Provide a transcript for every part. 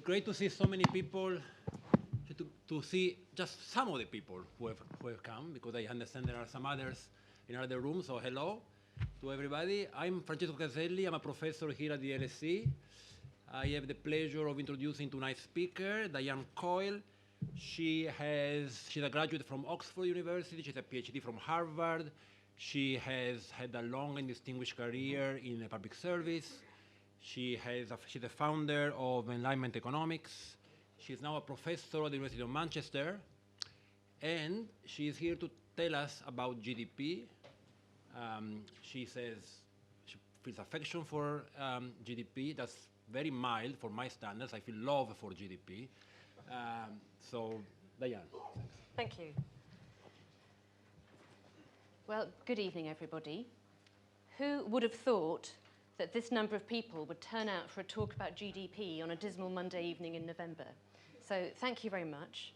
great to see so many people, to see just some of the people who have come, because I understand there are some others in other rooms, so hello to everybody. I'm Francesco Caselli. I'm a professor here at the LSE. I have the pleasure of introducing tonight's speaker, Diane Coyle. She's a graduate from Oxford University. She's a PhD from Harvard. She has had a long and distinguished career in public service. She's the founder of Enlightenment Economics. She's now a professor at the University of Manchester. And she's here to tell us about GDP. She says she feels affection for GDP. That's very mild for my standards. I feel love for GDP. So, Diane. Thank you. Well, good evening, everybody. Who would have thought that this number of people would turn out for a talk about GDP on a dismal Monday evening in November? So thank you very much.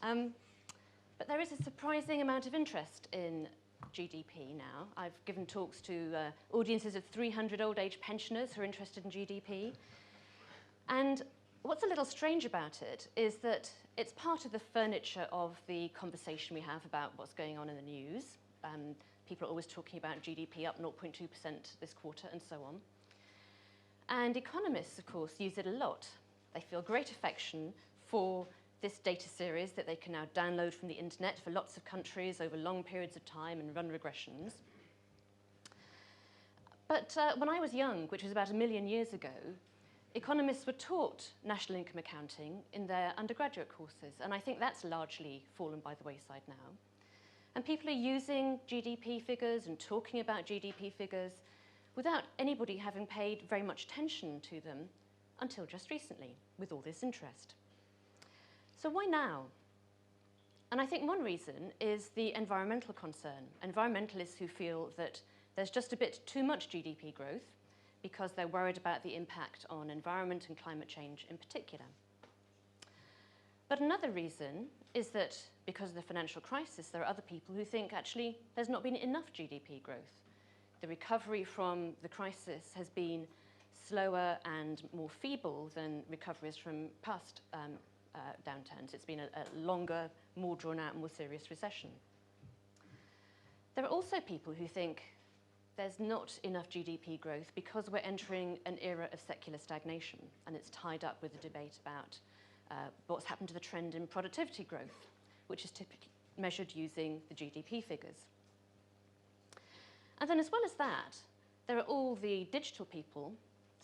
But there is a surprising amount of interest in GDP now. I've given talks to audiences of 300 old age pensioners who are interested in GDP. And what's a little strange about it is that it's part of the furniture of the conversation we have about what's going on in the news. People are always talking about GDP up 0.2% this quarter and so on. And economists, of course, use it a lot. They feel great affection for this data series that they can now download from the internet for lots of countries over long periods of time and run regressions. But when I was young, which was about 1 million years ago, economists were taught national income accounting in their undergraduate courses, and I think that's largely fallen by the wayside now. And people are using GDP figures and talking about GDP figures without anybody having paid very much attention to them until just recently, with all this interest. So why now? And I think one reason is the environmental concern. Environmentalists who feel that there's just a bit too much GDP growth because they're worried about the impact on environment and climate change in particular. But another reason is that because of the financial crisis, there are other people who think actually there's not been enough GDP growth. The recovery from the crisis has been slower and more feeble than recoveries from past downturns. It's been a longer, more drawn out, more serious recession. There are also people who think there's not enough GDP growth because we're entering an era of secular stagnation, and it's tied up with the debate about what's happened to the trend in productivity growth, which is typically measured using the GDP figures. And then as well as that, there are all the digital people,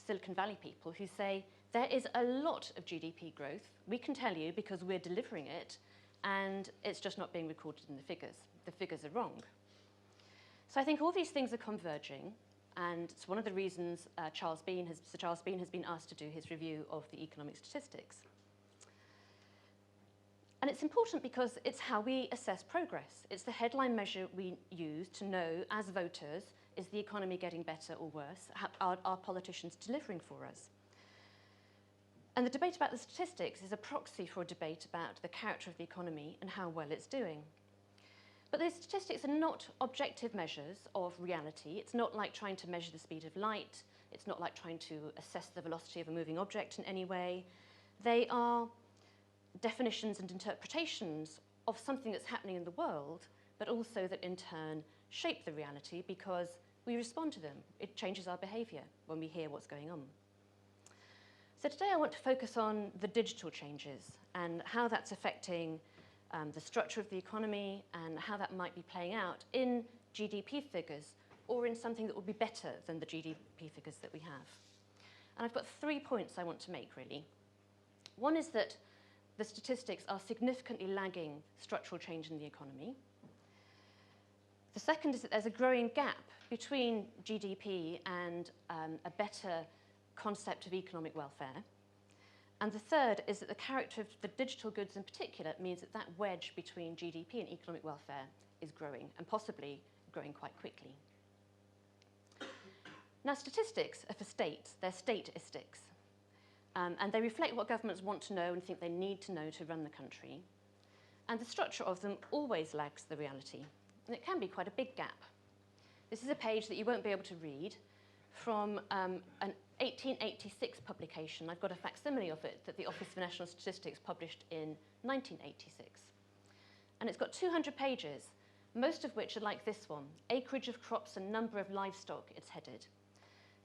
Silicon Valley people, who say there is a lot of GDP growth. We can tell you because we're delivering it, and it's just not being recorded in the figures. The figures are wrong. So I think all these things are converging, and it's one of the reasons Sir Charles Bean has been asked to do his review of the economic statistics. And it's important because it's how we assess progress. It's the headline measure we use to know, as voters, is the economy getting better or worse? Are politicians delivering for us? And the debate about the statistics is a proxy for a debate about the character of the economy and how well it's doing. But these statistics are not objective measures of reality. It's not like trying to measure the speed of light. It's not like trying to assess the velocity of a moving object in any way. They are definitions and interpretations of something that's happening in the world, but also that in turn shape the reality because we respond to them. It changes our behavior when we hear what's going on. So today I want to focus on the digital changes and how that's affecting the structure of the economy and how that might be playing out in GDP figures or in something that will be better than the GDP figures that we have. And I've got 3 points I want to make, really. One is that the statistics are significantly lagging structural change in the economy. The second is that there's a growing gap between GDP and a better concept of economic welfare. And the third is that the character of the digital goods in particular means that that wedge between GDP and economic welfare is growing, and possibly growing quite quickly. Now, statistics are for states. They're statistics. And they reflect what governments want to know and think they need to know to run the country. And the structure of them always lags the reality. And it can be quite a big gap. This is a page that you won't be able to read from an 1886 publication. I've got a facsimile of it that the Office for National Statistics published in 1986. And it's got 200 pages, most of which are like this one, acreage of crops and number of livestock, it's headed.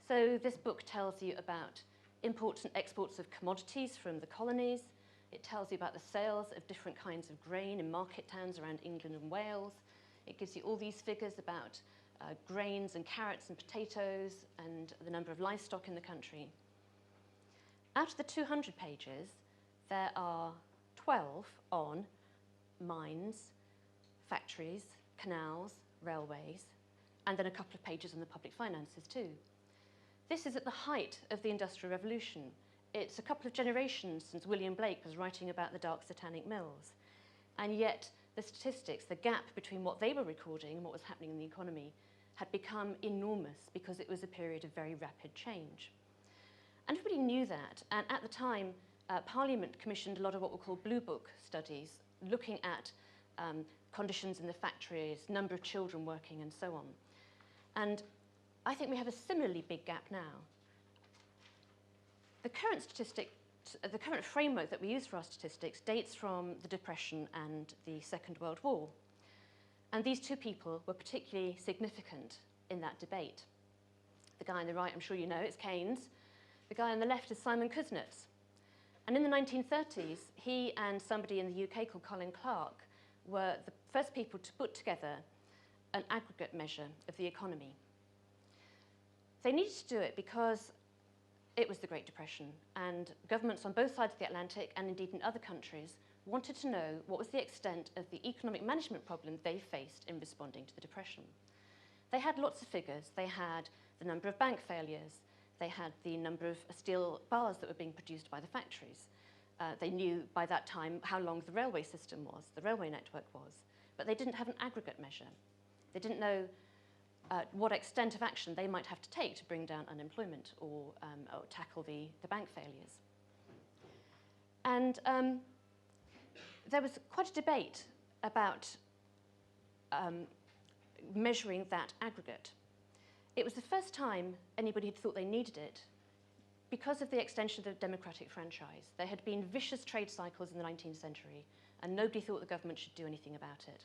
So this book tells you about imports and exports of commodities from the colonies. It tells you about the sales of different kinds of grain in market towns around England and Wales. It gives you all these figures about grains and carrots and potatoes and the number of livestock in the country. Out of the 200 pages, there are 12 on mines, factories, canals, railways, and then a couple of pages on the public finances too. This is at the height of the Industrial Revolution. It's a couple of generations since William Blake was writing about the dark satanic mills. And yet the statistics, the gap between what they were recording and what was happening in the economy had become enormous because it was a period of very rapid change. And everybody knew that. And at the time, Parliament commissioned a lot of what were called Blue Book studies, looking at conditions in the factories, number of children working, and so on. And I think we have a similarly big gap now. The current framework that we use for our statistics dates from the Depression and the Second World War. And these two people were particularly significant in that debate. The guy on the right, I'm sure you know, it's Keynes. The guy on the left is Simon Kuznets. And in the 1930s, he and somebody in the UK called Colin Clark were the first people to put together an aggregate measure of the economy. They needed to do it because it was the Great Depression, and governments on both sides of the Atlantic, and indeed in other countries, wanted to know what was the extent of the economic management problem they faced in responding to the Depression. They had lots of figures. They had the number of bank failures. They had the number of steel bars that were being produced by the factories. They knew by that time how long the railway system was, the railway network was, but they didn't have an aggregate measure. They didn't know what extent of action they might have to take to bring down unemployment or tackle the bank failures. And there was quite a debate about measuring that aggregate. It was the first time anybody had thought they needed it because of the extension of the democratic franchise. There had been vicious trade cycles in the 19th century, and nobody thought the government should do anything about it.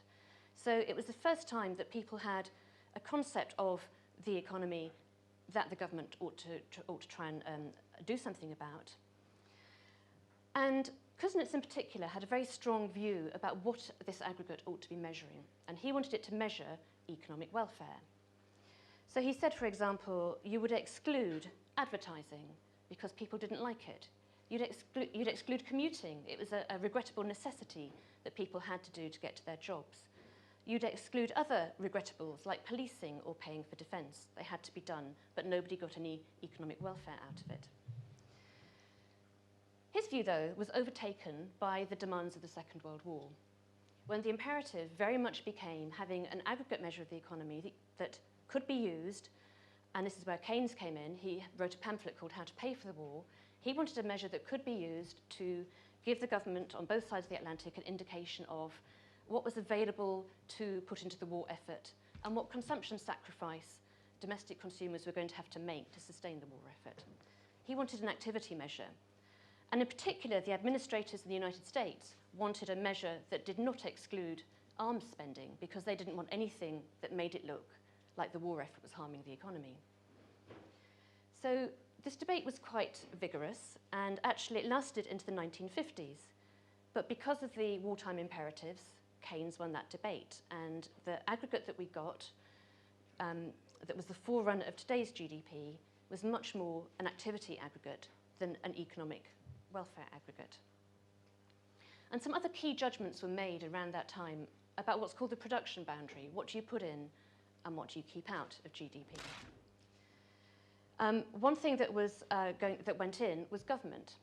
So it was the first time that people had a concept of the economy that the government ought to try and do something about. And Kuznets in particular had a very strong view about what this aggregate ought to be measuring, and he wanted it to measure economic welfare. So he said, for example, you would exclude advertising because people didn't like it. You'd exclude commuting. It was a regrettable necessity that people had to do to get to their jobs. You'd exclude other regrettables like policing or paying for defence. They had to be done, but nobody got any economic welfare out of it. His view, though, was overtaken by the demands of the Second World War, when the imperative very much became having an aggregate measure of the economy that could be used, and this is where Keynes came in. He wrote a pamphlet called How to Pay for the War. He wanted a measure that could be used to give the government on both sides of the Atlantic an indication of what was available to put into the war effort and what consumption sacrifice domestic consumers were going to have to make to sustain the war effort. He wanted an activity measure. And in particular, the administrators in the United States wanted a measure that did not exclude arms spending because they didn't want anything that made it look like the war effort was harming the economy. So this debate was quite vigorous, and actually it lasted into the 1950s. But because of the wartime imperatives, Keynes won that debate, and the aggregate that we got, that was the forerunner of today's GDP, was much more an activity aggregate than an economic welfare aggregate. And some other key judgments were made around that time about what's called the production boundary. What do you put in and what do you keep out of GDP? One thing that was that went in was government.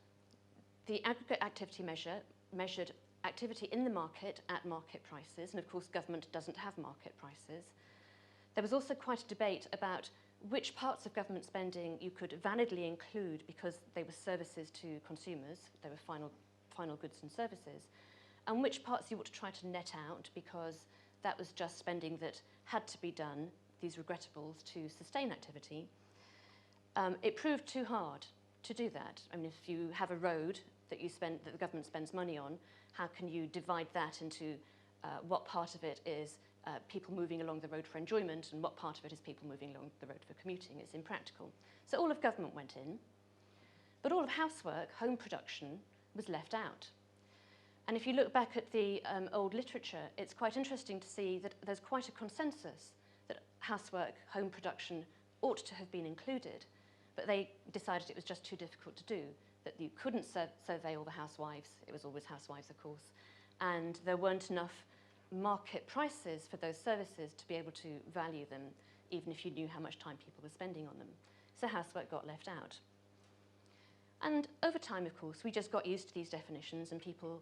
The aggregate activity measure measured activity in the market at market prices, and of course government doesn't have market prices. There was also quite a debate about which parts of government spending you could validly include because they were services to consumers, they were final goods and services, and which parts you ought to try to net out because that was just spending that had to be done, these regrettables, to sustain activity. it proved too hard to do that. I mean, if you have a road that the government spends money on, how can you divide that into what part of it is people moving along the road for enjoyment and what part of it is people moving along the road for commuting? It's impractical. So all of government went in, but all of housework, home production, was left out. And if you look back at the old literature, it's quite interesting to see that there's quite a consensus that housework, home production ought to have been included, but they decided it was just too difficult to do, that you couldn't survey all the housewives. It was always housewives, of course, and there weren't enough market prices for those services to be able to value them, even if you knew how much time people were spending on them. So housework got left out. And over time, of course, we just got used to these definitions, and people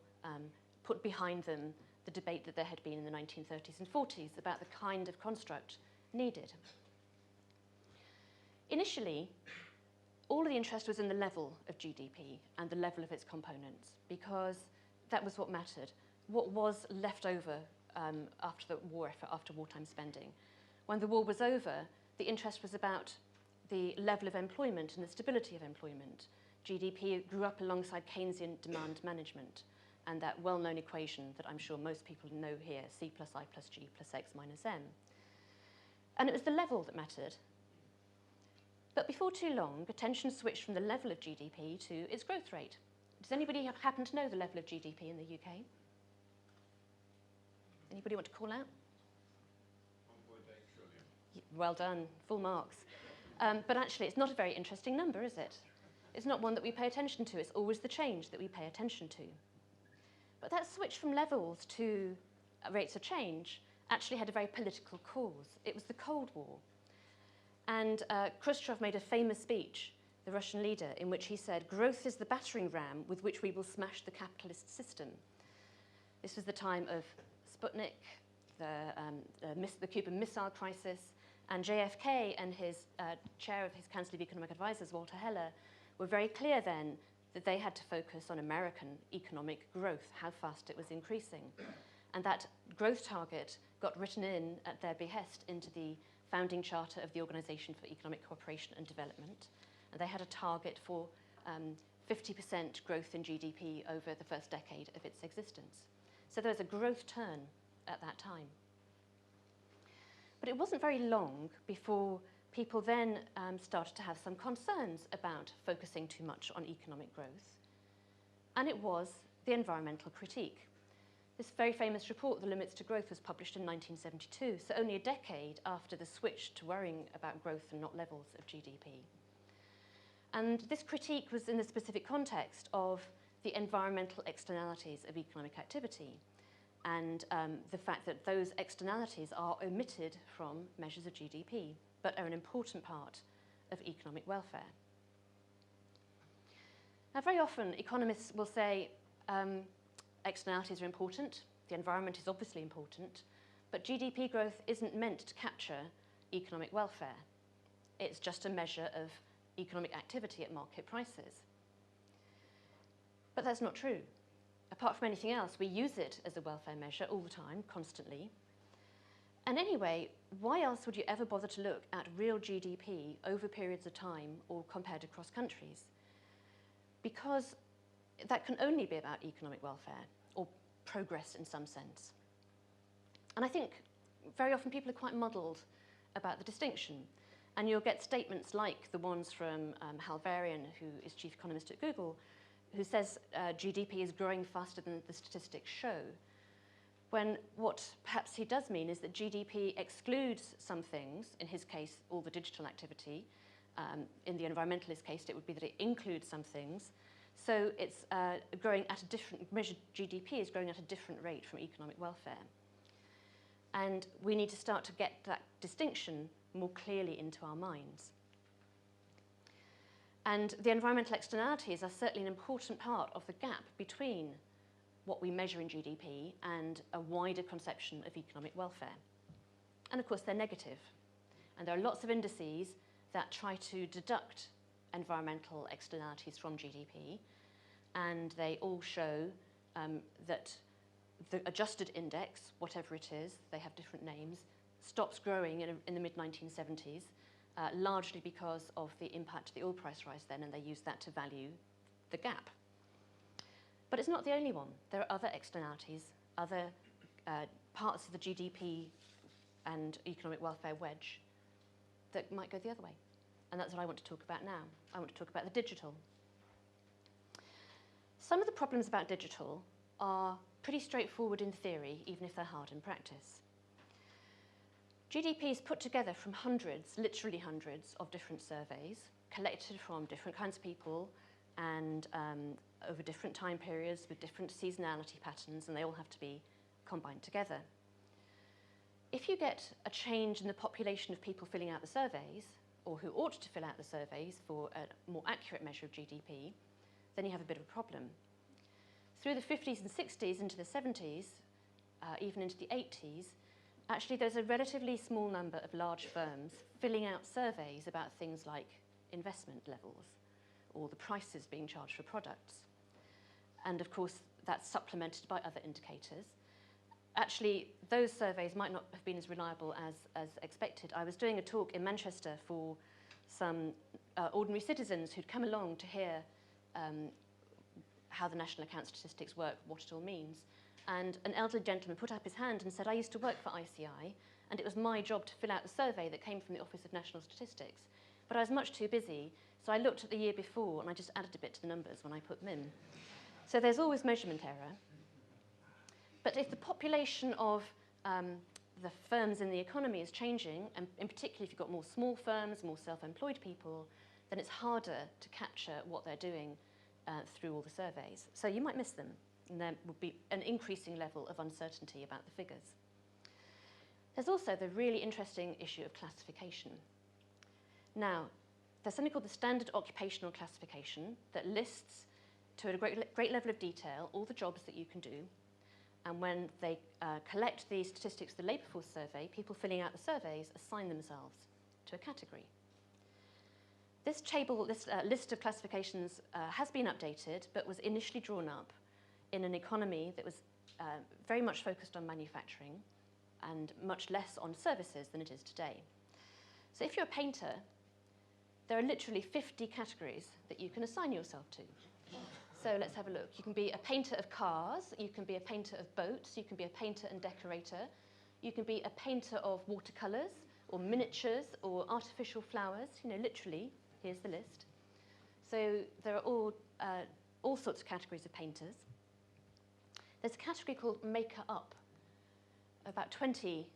put behind them the debate that there had been in the 1930s and 40s about the kind of construct needed. Initially, all of the interest was in the level of GDP and the level of its components, because that was what mattered. What was left over after the war effort, after wartime spending. When the war was over, the interest was about the level of employment and the stability of employment. GDP grew up alongside Keynesian demand management and that well-known equation that I'm sure most people know here, C plus I plus G plus X minus M. And it was the level that mattered. But before too long, attention switched from the level of GDP to its growth rate. Does anybody happen to know the level of GDP in the UK? Anybody want to call out? 1.8 trillion. Well done, full marks. But actually, it's not a very interesting number, is it? It's not one that we pay attention to. It's always the change that we pay attention to. But that switch from levels to rates of change actually had a very political cause. It was the Cold War. And Khrushchev made a famous speech, the Russian leader, in which he said, "Growth is the battering ram with which we will smash the capitalist system." This was the time of Sputnik, the Cuban Missile Crisis, and JFK and his chair of his Council of Economic Advisors, Walter Heller, were very clear then that they had to focus on American economic growth, how fast it was increasing. And that growth target got written in at their behest into the founding charter of the Organization for Economic Cooperation and Development. And they had a target for 50% growth in GDP over the first decade of its existence. So there was a growth turn at that time. But it wasn't very long before people then started to have some concerns about focusing too much on economic growth. And it was the environmental critique. This very famous report, The Limits to Growth, was published in 1972, so only a decade after the switch to worrying about growth and not levels of GDP. And this critique was in the specific context of the environmental externalities of economic activity and the fact that those externalities are omitted from measures of GDP, but are an important part of economic welfare. Now, very often, economists will say externalities are important, the environment is obviously important, but GDP growth isn't meant to capture economic welfare. It's just a measure of economic activity at market prices. But that's not true. Apart from anything else, we use it as a welfare measure all the time, constantly. And anyway, why else would you ever bother to look at real GDP over periods of time or compared across countries? Because that can only be about economic welfare or progress in some sense. And I think very often people are quite muddled about the distinction. And you'll get statements like the ones from Hal Varian, who is chief economist at Google, who says GDP is growing faster than the statistics show, when what perhaps he does mean is that GDP excludes some things, in his case, all the digital activity. In the environmentalist case, it would be that it includes some things. So it's growing at a different, measured GDP is growing at a different rate from economic welfare. And we need to start to get that distinction more clearly into our minds. And the environmental externalities are certainly an important part of the gap between what we measure in GDP and a wider conception of economic welfare. And of course, they're negative. And there are lots of indices that try to deduct environmental externalities from GDP, and they all show that the adjusted index, whatever it is, they have different names, stops growing in the mid-1970s, largely because of the impact of the oil price rise then, and they used that to value the gap. But it's not the only one. There are other externalities, other parts of the GDP and economic welfare wedge that might go the other way. And that's what I want to talk about now. I want to talk about the digital. Some of the problems about digital are pretty straightforward in theory, even if they're hard in practice. GDP is put together from hundreds, literally hundreds, of different surveys, collected from different kinds of people and over different time periods with different seasonality patterns, and they all have to be combined together. If you get a change in the population of people filling out the surveys, or who ought to fill out the surveys for a more accurate measure of GDP, then you have a bit of a problem. Through the 50s and 60s into the 70s, even into the 80s, actually there's a relatively small number of large firms filling out surveys about things like investment levels or the prices being charged for products. And of course, that's supplemented by other indicators. Actually, those surveys might not have been as reliable as expected. I was doing a talk in Manchester for some ordinary citizens who'd come along to hear how the national account statistics work, what it all means. And an elderly gentleman put up his hand and said, I used to work for ICI, and it was my job to fill out the survey that came from the Office of National Statistics. But I was much too busy, so I looked at the year before, and I just added a bit to the numbers when I put them in. So there's always measurement error. But if the population of the firms in the economy is changing, and in particular if you've got more small firms, more self-employed people, then it's harder to capture what they're doing through all the surveys. So you might miss them, and there would be an increasing level of uncertainty about the figures. There's also the really interesting issue of classification. Now, there's something called the Standard Occupational Classification that lists to a great level of detail all the jobs that you can do. And when they collect the statistics of the labour force survey, people filling out the surveys assign themselves to a category. This table, this list of classifications has been updated, but was initially drawn up in an economy that was very much focused on manufacturing and much less on services than it is today. So if you're a painter, there are literally 50 categories that you can assign yourself to. So let's have a look. You can be a painter of cars, you can be a painter of boats, you can be a painter and decorator, you can be a painter of watercolours or miniatures or artificial flowers, literally, here's the list. So there are all sorts of categories of painters. There's a category called maker-up, about 20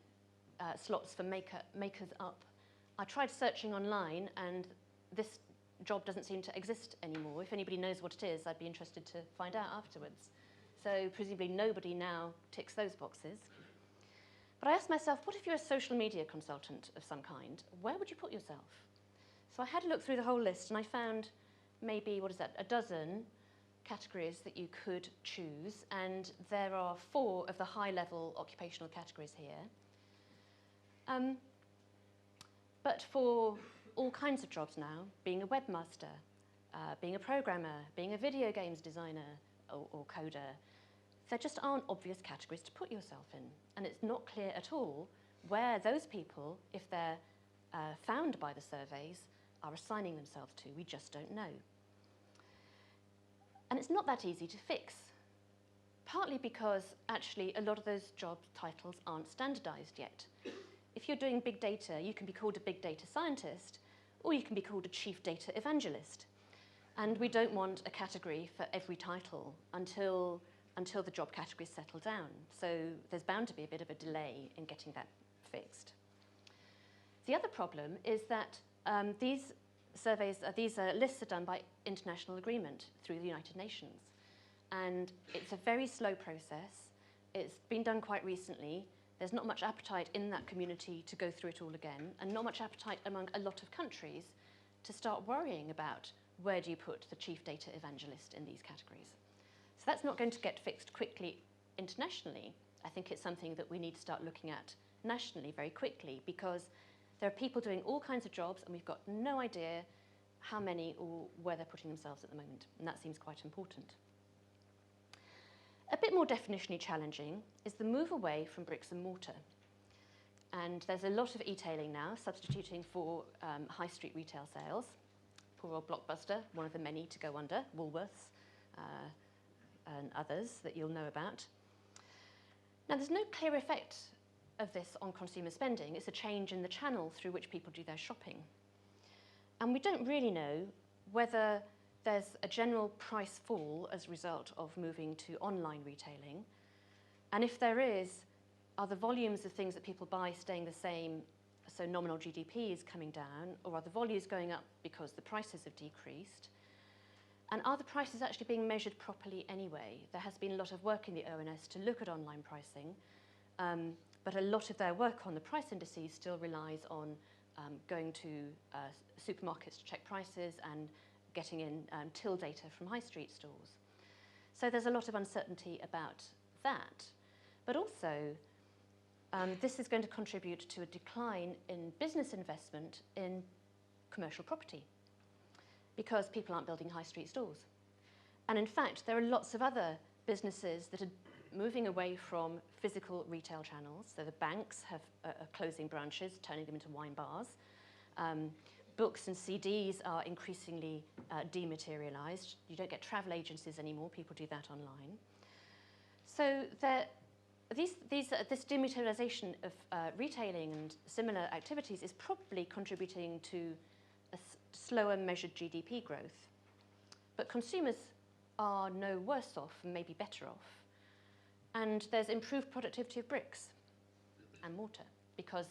slots for makers up. I tried searching online, and this job doesn't seem to exist anymore. If anybody knows what it is, I'd be interested to find out afterwards. So presumably nobody now ticks those boxes. But I asked myself, what if you're a social media consultant of some kind? Where would you put yourself? So I had a look through the whole list, and I found maybe, a dozen categories that you could choose, and there are 4 of the high-level occupational categories here. But for all kinds of jobs now, being a webmaster, being a programmer, being a video games designer or coder, there just aren't obvious categories to put yourself in. And it's not clear at all where those people, if they're found by the surveys, are assigning themselves to. We just don't know. And it's not that easy to fix, partly because actually a lot of those job titles aren't standardized yet. If you're doing big data, you can be called a big data scientist, or you can be called a chief data evangelist. And we don't want a category for every title until the job categories settle down. So there's bound to be a bit of a delay in getting that fixed. The other problem is that these lists are done by international agreement through the United Nations. And it's a very slow process. It's been done quite recently. There's not much appetite in that community to go through it all again, and not much appetite among a lot of countries to start worrying about where do you put the chief data evangelist in these categories. So that's not going to get fixed quickly internationally. I think it's something that we need to start looking at nationally very quickly, because there are people doing all kinds of jobs, and we've got no idea how many or where they're putting themselves at the moment, and that seems quite important. A bit more definitionally challenging is the move away from bricks and mortar. And there's a lot of e-tailing now, substituting for high street retail sales. Poor old Blockbuster, one of the many to go under, Woolworths and others that you'll know about. Now, there's no clear effect of this on consumer spending. It's a change in the channel through which people do their shopping. And we don't really know whether there's a general price fall as a result of moving to online retailing. And if there is, are the volumes of things that people buy staying the same, so nominal GDP is coming down, or are the volumes going up because the prices have decreased? And are the prices actually being measured properly anyway? There has been a lot of work in the ONS to look at online pricing, but a lot of their work on the price indices still relies on going to supermarkets to check prices and getting in till data from high street stores. So there's a lot of uncertainty about that. But also, this is going to contribute to a decline in business investment in commercial property because people aren't building high street stores. And in fact, there are lots of other businesses that are moving away from physical retail channels. So the banks are closing branches, turning them into wine bars. Books and CDs are increasingly dematerialized. You don't get travel agencies anymore. People do that online. So this dematerialization of retailing and similar activities is probably contributing to a slower measured GDP growth. But consumers are no worse off, and maybe better off. And there's improved productivity of bricks and mortar because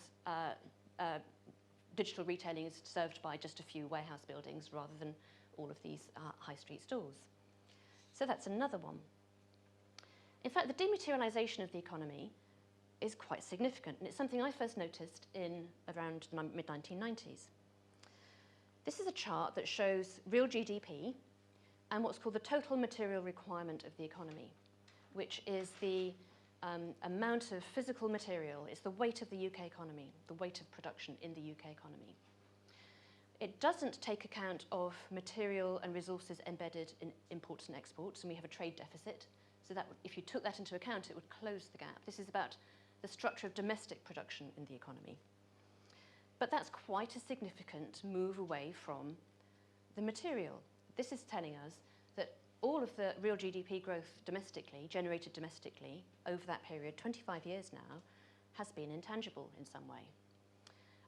digital retailing is served by just a few warehouse buildings rather than all of these high street stores. So that's another one. In fact, the dematerialization of the economy is quite significant, and it's something I first noticed in around the mid-1990s. This is a chart that shows real GDP and what's called the total material requirement of the economy, which is the amount of physical material. It's the weight of the UK economy, the weight of production in the UK economy. It doesn't take account of material and resources embedded in imports and exports, and we have a trade deficit. So that if you took that into account, it would close the gap. This is about the structure of domestic production in the economy. But that's quite a significant move away from the material. This is telling us that all of the real GDP growth domestically, generated domestically, over that period, 25 years now, has been intangible in some way.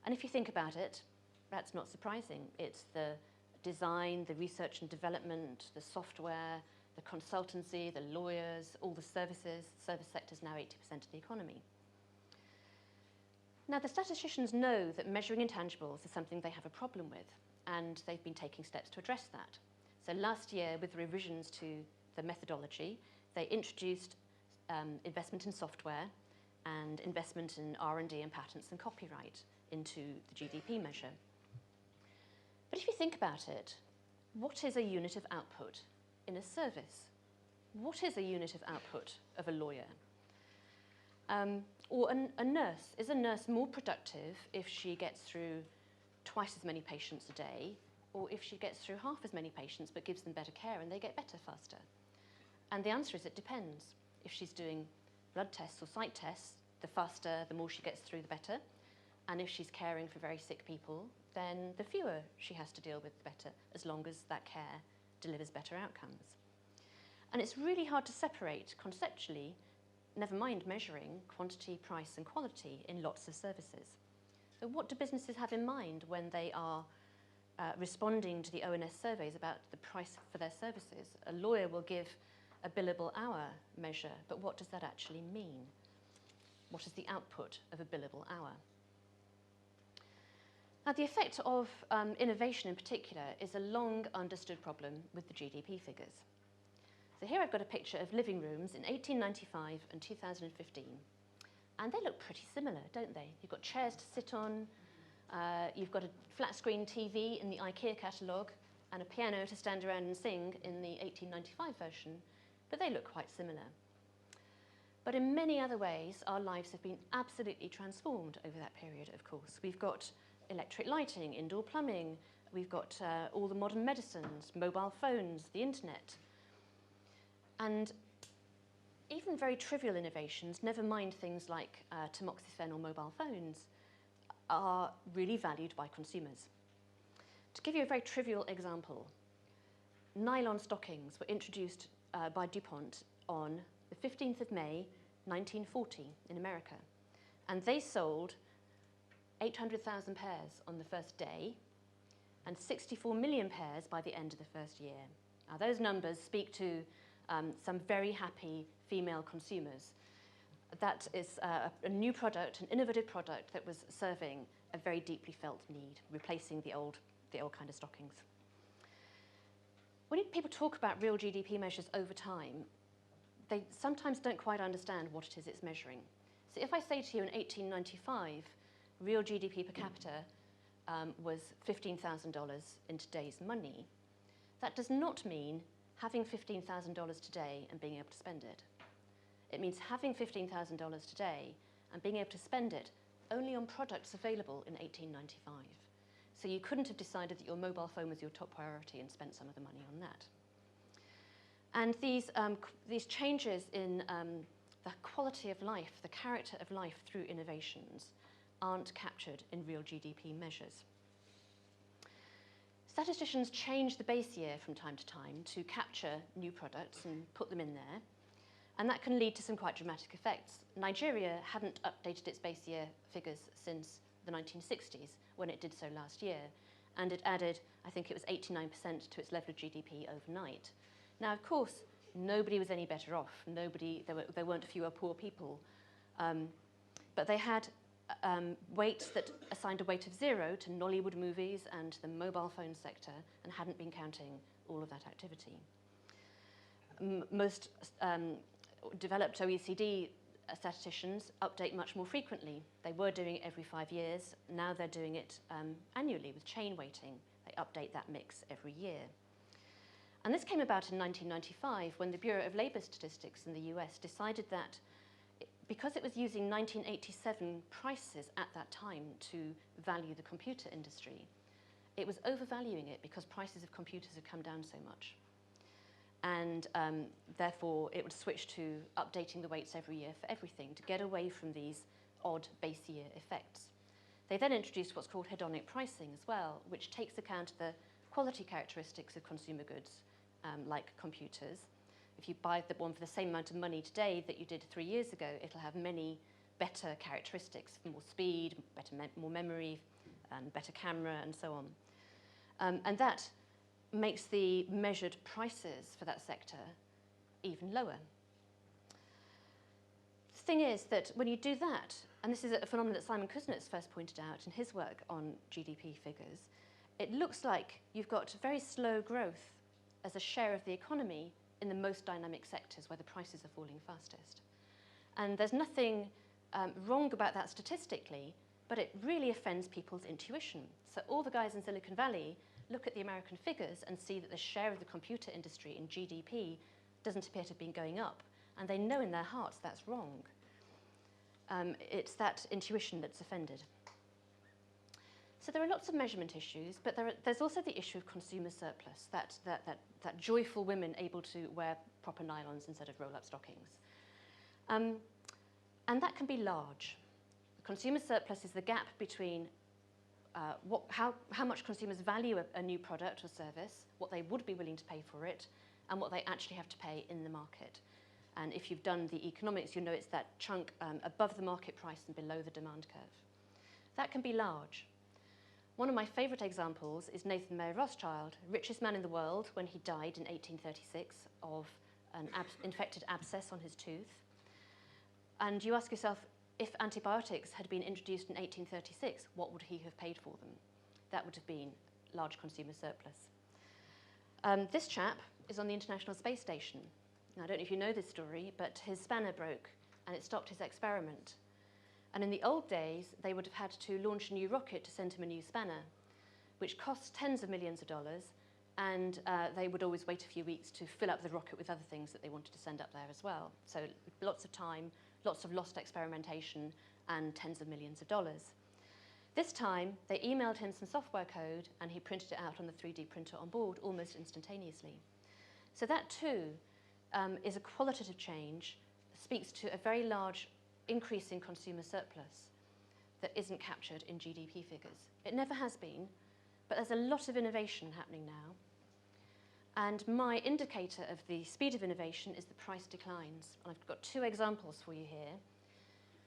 And if you think about it, that's not surprising. It's the design, the research and development, the software, the consultancy, the lawyers, all the services. Service sector is now 80% of the economy. Now, the statisticians know that measuring intangibles is something they have a problem with, and they've been taking steps to address that. So last year, with the revisions to the methodology, they introduced investment in software and investment in R&D and patents and copyright into the GDP measure. But if you think about it, what is a unit of output in a service? What is a unit of output of a lawyer? Or a nurse. Is a nurse more productive if she gets through twice as many patients a day, or if she gets through half as many patients but gives them better care and they get better faster? And the answer is it depends. If she's doing blood tests or sight tests, the faster, the more she gets through, the better. And if she's caring for very sick people, then the fewer she has to deal with, the better, as long as that care delivers better outcomes. And it's really hard to separate conceptually, never mind measuring quantity, price, and quality in lots of services. So what do businesses have in mind when they are responding to the ONS surveys about the price for their services? A lawyer will give a billable hour measure, but what does that actually mean? What is the output of a billable hour? Now, the effect of innovation in particular is a long understood problem with the GDP figures. So here I've got a picture of living rooms in 1895 and 2015. And they look pretty similar, don't they? You've got chairs to sit on, you've got a flat screen TV in the IKEA catalogue, and a piano to stand around and sing in the 1895 version, but they look quite similar. But in many other ways, our lives have been absolutely transformed over that period, of course. We've got electric lighting, indoor plumbing, we've got all the modern medicines, mobile phones, the internet. And even very trivial innovations, never mind things like tamoxifen or mobile phones, are really valued by consumers. To give you a very trivial example, nylon stockings were introduced by DuPont on the 15th of May, 1940 in America. And they sold 800,000 pairs on the first day and 64 million pairs by the end of the first year. Now, those numbers speak to some very happy female consumers. That is a new product, an innovative product that was serving a very deeply felt need, replacing the old kind of stockings. When people talk about real GDP measures over time, they sometimes don't quite understand what it is it's measuring. So if I say to you in 1895, real GDP per capita was $15,000 in today's money, that does not mean having $15,000 today and being able to spend it. It means having $15,000 today and being able to spend it only on products available in 1895. So you couldn't have decided that your mobile phone was your top priority and spent some of the money on that. And these changes in the quality of life, the character of life through innovations, aren't captured in real GDP measures. Statisticians change the base year from time to time to capture new products and put them in there, and that can lead to some quite dramatic effects. Nigeria hadn't updated its base year figures since the 1960s, when it did so last year, and it added, I think it was 89% to its level of GDP overnight. Now, of course, nobody was any better off. There weren't fewer poor people, but they had weights that assigned a weight of 0 to Nollywood movies and the mobile phone sector, and hadn't been counting all of that activity. Most developed OECD statisticians update much more frequently. They were doing it every 5 years. Now they're doing it annually with chain weighting. They update that mix every year. And this came about in 1995 when the Bureau of Labor Statistics in the US decided that because it was using 1987 prices at that time to value the computer industry, it was overvaluing it because prices of computers had come down so much. And therefore, it would switch to updating the weights every year for everything to get away from these odd base year effects. They then introduced what's called hedonic pricing as well, which takes account of the quality characteristics of consumer goods, like computers. If you buy the one for the same amount of money today that you did 3 years ago, it'll have many better characteristics, more speed, more memory, and better camera, and so on. And that makes the measured prices for that sector even lower. The thing is that when you do that, and this is a phenomenon that Simon Kuznets first pointed out in his work on GDP figures, it looks like you've got very slow growth as a share of the economy in the most dynamic sectors where the prices are falling fastest. And there's nothing wrong about that statistically, but it really offends people's intuition. So all the guys in Silicon Valley look at the American figures and see that the share of the computer industry in GDP doesn't appear to have been going up, and they know in their hearts that's wrong. It's that intuition that's offended. So there are lots of measurement issues, but there's also the issue of consumer surplus, that joyful women able to wear proper nylons instead of roll-up stockings. And that can be large. The consumer surplus is the gap between how much consumers value a new product or service, what they would be willing to pay for it, and what they actually have to pay in the market. And if you've done the economics, you know it's that chunk above the market price and below the demand curve. That can be large. One of my favourite examples is Nathan Mayer Rothschild, richest man in the world when he died in 1836 of an infected abscess on his tooth. And you ask yourself, if antibiotics had been introduced in 1836, what would he have paid for them? That would have been large consumer surplus. This chap is on the International Space Station. Now, I don't know if you know this story, but his spanner broke and it stopped his experiment. And in the old days, they would have had to launch a new rocket to send him a new spanner, which costs tens of millions of dollars, and they would always wait a few weeks to fill up the rocket with other things that they wanted to send up there as well. So lots of time, lots of lost experimentation, and tens of millions of dollars. This time, they emailed him some software code, and he printed it out on the 3D printer on board almost instantaneously. So that too is a qualitative change speaks to a very large increase in consumer surplus that isn't captured in GDP figures. It never has been, but there's a lot of innovation happening now. And my indicator of the speed of innovation is the price declines. And I've got two examples for you here.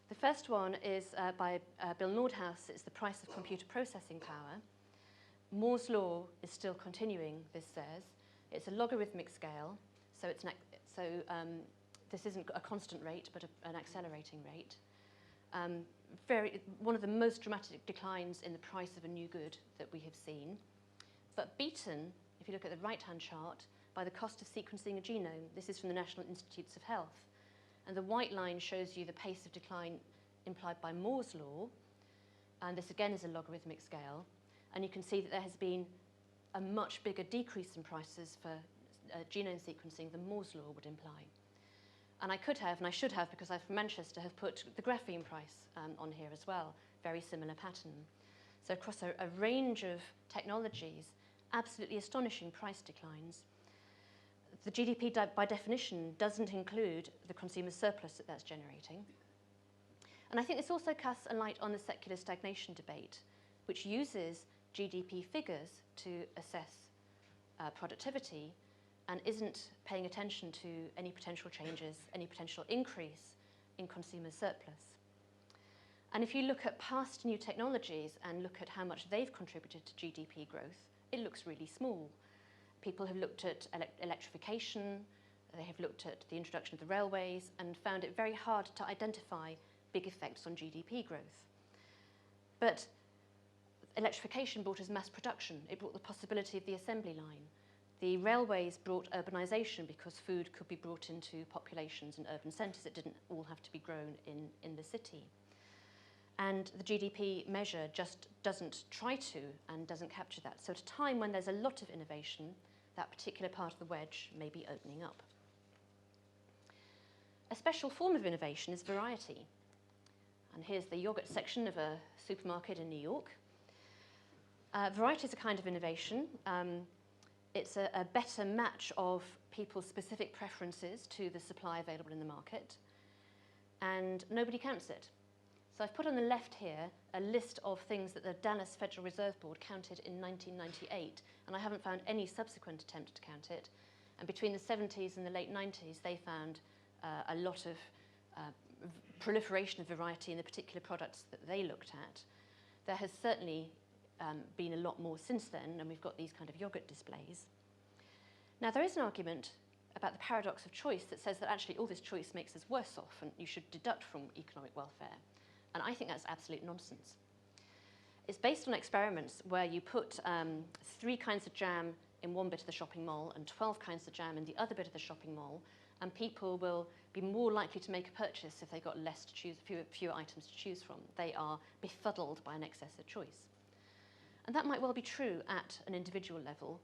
The first one is by Bill Nordhaus. It's the price of computer processing power. Moore's law is still continuing, this says. It's a logarithmic scale, so this isn't a constant rate, but an accelerating rate. One of the most dramatic declines in the price of a new good that we have seen. But beaten, if you look at the right-hand chart, by the cost of sequencing a genome. This is from the National Institutes of Health. And the white line shows you the pace of decline implied by Moore's law. And this again is a logarithmic scale. And you can see that there has been a much bigger decrease in prices for genome sequencing than Moore's law would imply. And I could have, and I should have, because I'm from Manchester, have put the graphene price on here as well. Very similar pattern. So across a range of technologies, absolutely astonishing price declines. The GDP, by definition, doesn't include the consumer surplus that that's generating. And I think this also casts a light on the secular stagnation debate, which uses GDP figures to assess productivity and isn't paying attention to any potential changes, any potential increase in consumer surplus. And if you look at past new technologies and look at how much they've contributed to GDP growth, it looks really small. People have looked at electrification, they have looked at the introduction of the railways and found it very hard to identify big effects on GDP growth. But electrification brought us mass production. It brought the possibility of the assembly line. The railways brought urbanisation because food could be brought into populations and urban centres. It didn't all have to be grown in the city. And the GDP measure just doesn't try to and doesn't capture that. So at a time when there's a lot of innovation, that particular part of the wedge may be opening up. A special form of innovation is variety. And here's the yogurt section of a supermarket in New York. Variety is a kind of innovation. It's a better match of people's specific preferences to the supply available in the market. And nobody counts it. So I've put on the left here a list of things that the Dallas Federal Reserve Board counted in 1998, and I haven't found any subsequent attempt to count it. And between the 70s and the late 90s, they found a lot of proliferation of variety in the particular products that they looked at. There has certainly been a lot more since then, and we've got these kind of yogurt displays. Now, there is an argument about the paradox of choice that says that actually all this choice makes us worse off, and you should deduct from economic welfare. And I think that's absolute nonsense. It's based on experiments where you put 3 kinds of jam in one bit of the shopping mall and 12 kinds of jam in the other bit of the shopping mall, and people will be more likely to make a purchase if they've got less to choose, fewer items to choose from. They are befuddled by an excess of choice. And that might well be true at an individual level.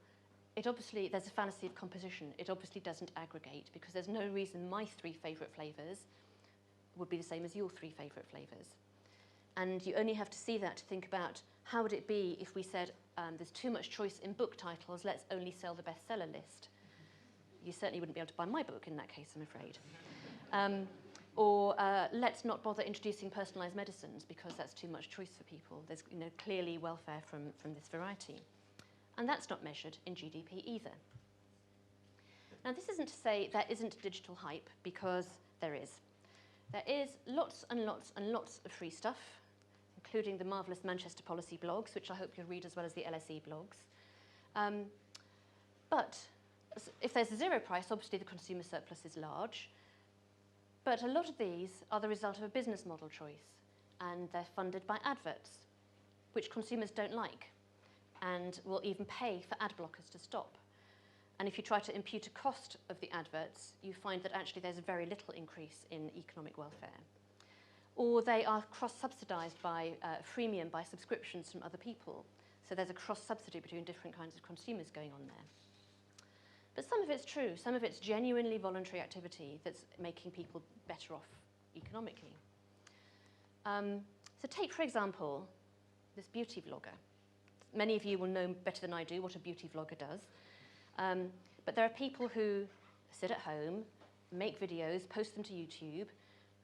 There's a fallacy of composition. It obviously doesn't aggregate because there's no reason my 3 favourite flavours would be the same as your 3 favourite flavours. And you only have to see that to think about how would it be if we said there's too much choice in book titles, let's only sell the bestseller list. You certainly wouldn't be able to buy my book in that case, I'm afraid. Or let's not bother introducing personalised medicines because that's too much choice for people. There's clearly welfare from this variety. And that's not measured in GDP either. Now, this isn't to say there isn't digital hype, because there is. There is lots and lots and lots of free stuff, including the marvellous Manchester policy blogs, which I hope you'll read as well as the LSE blogs. But if there's a zero price, obviously the consumer surplus is large. But a lot of these are the result of a business model choice, and they're funded by adverts, which consumers don't like, and will even pay for ad blockers to stop. And if you try to impute a cost of the adverts, you find that actually there's a very little increase in economic welfare. Or they are cross-subsidised by freemium, by subscriptions from other people. So there's a cross-subsidy between different kinds of consumers going on there. But some of it's true. Some of it's genuinely voluntary activity that's making people better off economically. So take, for example, this beauty vlogger. Many of you will know better than I do what a beauty vlogger does. But there are people who sit at home, make videos, post them to YouTube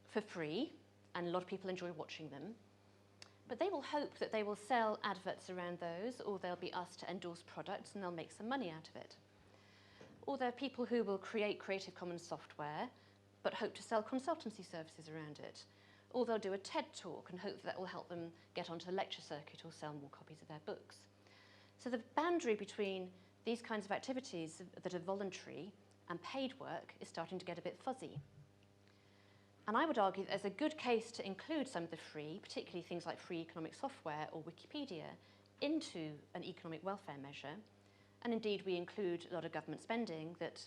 for free, and a lot of people enjoy watching them. But they will hope that they will sell adverts around those, or they'll be asked to endorse products and they'll make some money out of it. Or there are people who will create Creative Commons software but hope to sell consultancy services around it. Or they'll do a TED talk and hope that will help them get onto a lecture circuit or sell more copies of their books. So the boundary between these kinds of activities that are voluntary and paid work is starting to get a bit fuzzy. And I would argue that there's a good case to include some of the free, particularly things like free economic software or Wikipedia, into an economic welfare measure. And indeed, we include a lot of government spending that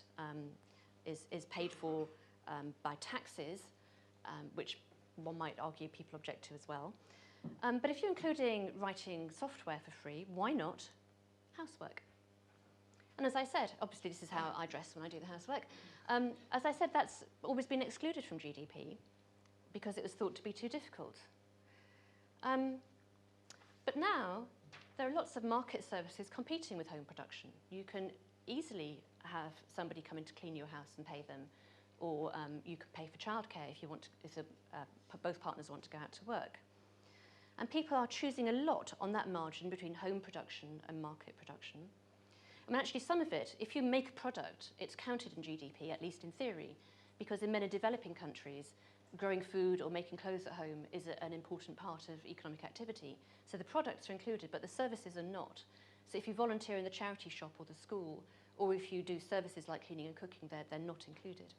is paid for by taxes, which one might argue people object to as well. But if you're including writing software for free, why not housework? And as I said, obviously this is how I dress when I do the housework. As I said, that's always been excluded from GDP because it was thought to be too difficult. But now, there are lots of market services competing with home production. You can easily have somebody come in to clean your house and pay them, or you can pay for childcare if you want to, if both partners want to go out to work. And people are choosing a lot on that margin between home production and market production. I mean, actually, some of it, if you make a product, it's counted in GDP, at least in theory, because in many developing countries, growing food or making clothes at home is an important part of economic activity. So the products are included, but the services are not. So if you volunteer in the charity shop or the school, or if you do services like cleaning and cooking, they're not included.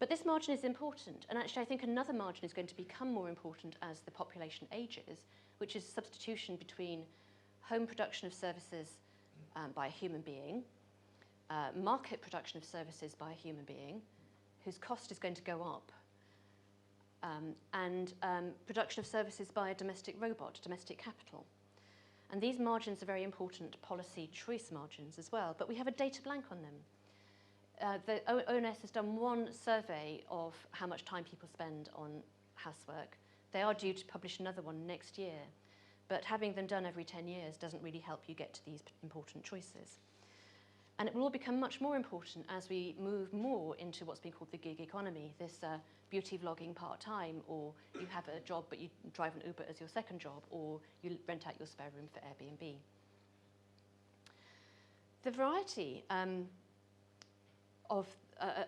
But this margin is important, and actually I think another margin is going to become more important as the population ages, which is substitution between home production of services by a human being, market production of services by a human being, whose cost is going to go up, and production of services by a domestic robot, domestic capital. And these margins are very important policy choice margins as well, but we have a data blank on them. The ONS has done one survey of how much time people spend on housework. They are due to publish another one next year, but having them done every 10 years doesn't really help you get to these important choices. And it will all become much more important as we move more into what's been called the gig economy, this beauty vlogging part-time, or you have a job but you drive an Uber as your second job, or you rent out your spare room for Airbnb. The variety of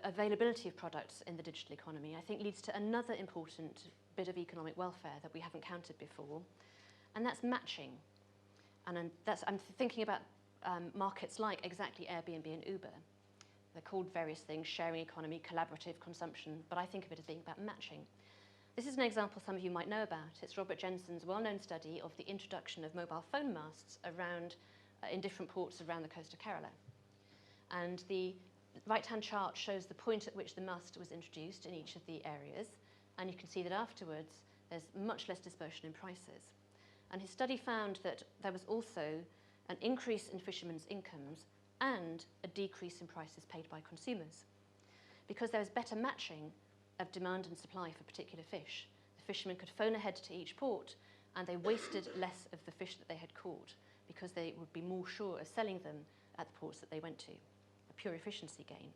availability of products in the digital economy, I think, leads to another important bit of economic welfare that we haven't counted before, and that's matching. And I'm thinking about markets like exactly Airbnb and Uber. They're called various things: sharing economy, collaborative consumption, but I think of it as being about matching. This is an example some of you might know about. It's Robert Jensen's well-known study of the introduction of mobile phone masts around, in different ports around the coast of Kerala. And the right-hand chart shows the point at which the mast was introduced in each of the areas, and you can see that afterwards there's much less dispersion in prices. And his study found that there was also an increase in fishermen's incomes and a decrease in prices paid by consumers, because there was better matching of demand and supply for particular fish. The fishermen could phone ahead to each port, and they wasted less of the fish that they had caught because they would be more sure of selling them at the ports that they went to, a pure efficiency gain.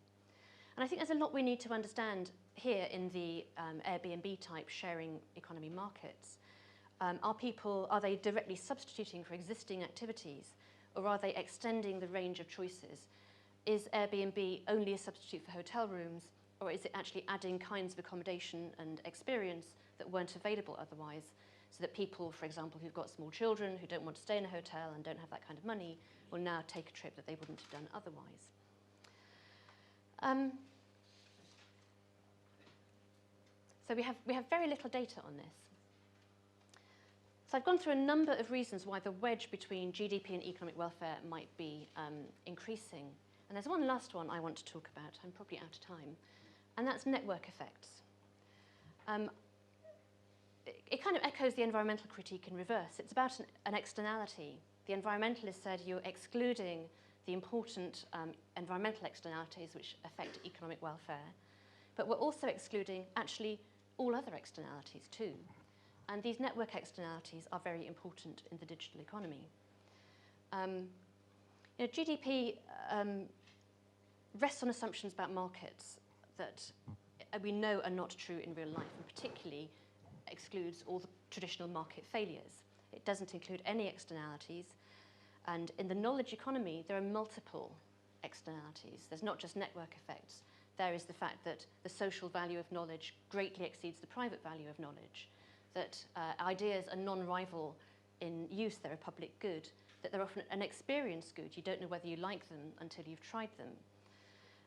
And I think there's a lot we need to understand here in the Airbnb type sharing economy markets. Are they directly substituting for existing activities, or are they extending the range of choices? Is Airbnb only a substitute for hotel rooms, or is it actually adding kinds of accommodation and experience that weren't available otherwise, so that people, for example, who've got small children, who don't want to stay in a hotel and don't have that kind of money, will now take a trip that they wouldn't have done otherwise? So we have very little data on this. So I've gone through a number of reasons why the wedge between GDP and economic welfare might be increasing. And there's one last one I want to talk about. I'm probably out of time. And that's network effects. It kind of echoes the environmental critique in reverse. It's about an externality. The environmentalist said you're excluding the important environmental externalities which affect economic welfare. But we're also excluding actually all other externalities too. And these network externalities are very important in the digital economy. GDP rests on assumptions about markets. that we know are not true in real life, and particularly excludes all the traditional market failures. It doesn't include any externalities. And in the knowledge economy, there are multiple externalities. There's not just network effects. There is the fact that the social value of knowledge greatly exceeds the private value of knowledge, that ideas are non-rival in use, they're a public good, that they're often an experience good. You don't know whether you like them until you've tried them.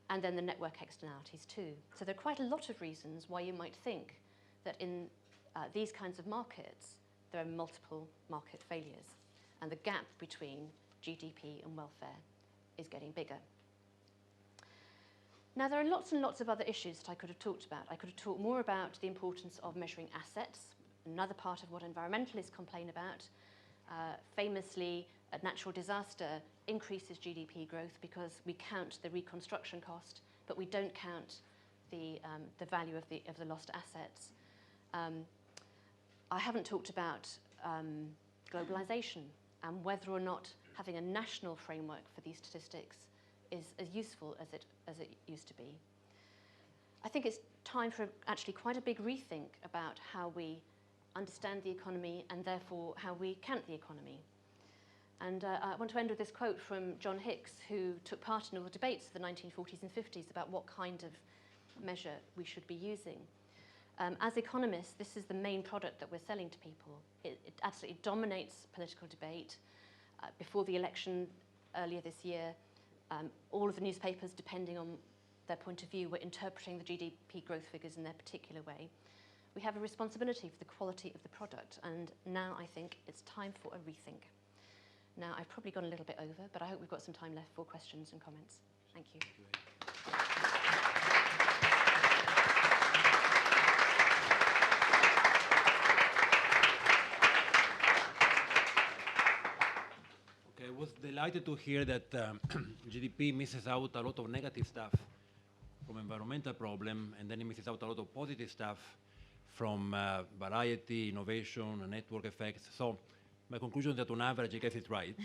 And then the network externalities too. So there are quite a lot of reasons why you might think that in these kinds of markets, there are multiple market failures. And the gap between GDP and welfare is getting bigger. Now, there are lots and lots of other issues that I could have talked about. I could have talked more about the importance of measuring assets, another part of what environmentalists complain about. Famously, a natural disaster increases GDP growth because we count the reconstruction cost, but we don't count the value of the lost assets. I haven't talked about globalization and whether or not having a national framework for these statistics is as useful as it used to be. I think it's time for actually quite a big rethink about how we understand the economy and therefore how we count the economy. And I want to end with this quote from John Hicks, who took part in all the debates of the 1940s and 50s about what kind of measure we should be using. As economists, this is the main product that we're selling to people. It absolutely dominates political debate. Before the election earlier this year, all of the newspapers, depending on their point of view, were interpreting the GDP growth figures in their particular way. We have a responsibility for the quality of the product, and now I think it's time for a rethink. Now, I've probably gone a little bit over, but I hope we've got some time left for questions and comments. Thank you. Okay, I was delighted to hear that GDP misses out a lot of negative stuff from environmental problem, and then it misses out a lot of positive stuff from variety, innovation, and network effects. So my conclusion is that on average, I guess it's right.